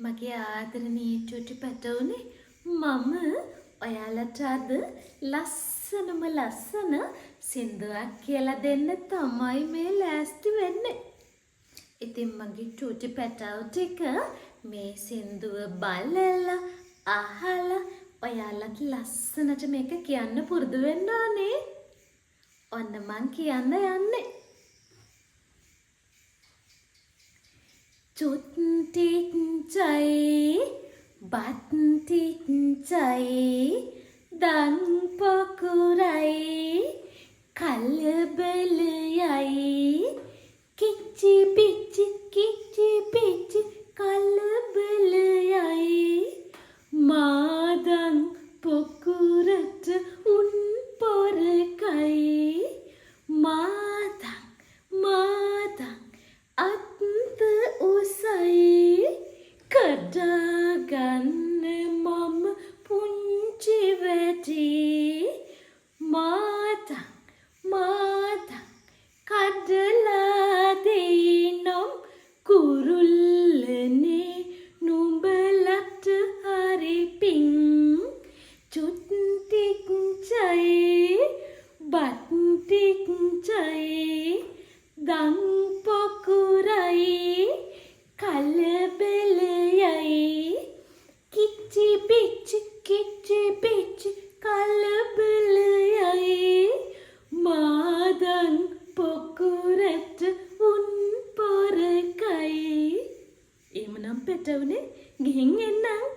මගේ ආදරණීය චුටි පැටවුනේ මම ඔයාලට අද ලස්සනම ලස්සන සින්දුවක් කියලා දෙන්න තමයි මේ ලෑස්ති වෙන්නේ. ඉතින් මගේ චුටි පැටවු ටික මේ සින්දුව බලලා අහලා ඔයාලට ලස්සනට මේක කියන්න පුරුදු වෙන්න ඕනේ. ඔන්න මං කියන්න යන්නේ. Chút tít cháy, bát tít cháy, đắng pokurai, kalbelayai, kichi pichi, kalbelayai, madang pokurat un porakai, madang අත්ත උසයි කඩාගන්න මම පුංචි වැඩි මාතන් කඩලා දෙයිනම් කුරුල්ලනේ නුඹලට හරි පිං චුට්ටික් චයි බත්ටික් චයි දන් පොකුරයි කලබලයයි කිච්චි පිච්චි කලබලයයි මාදන් පොකුරට උන් පොරකයි. එහෙමනම් පැටවුනේ ගිහින් එන්නම්.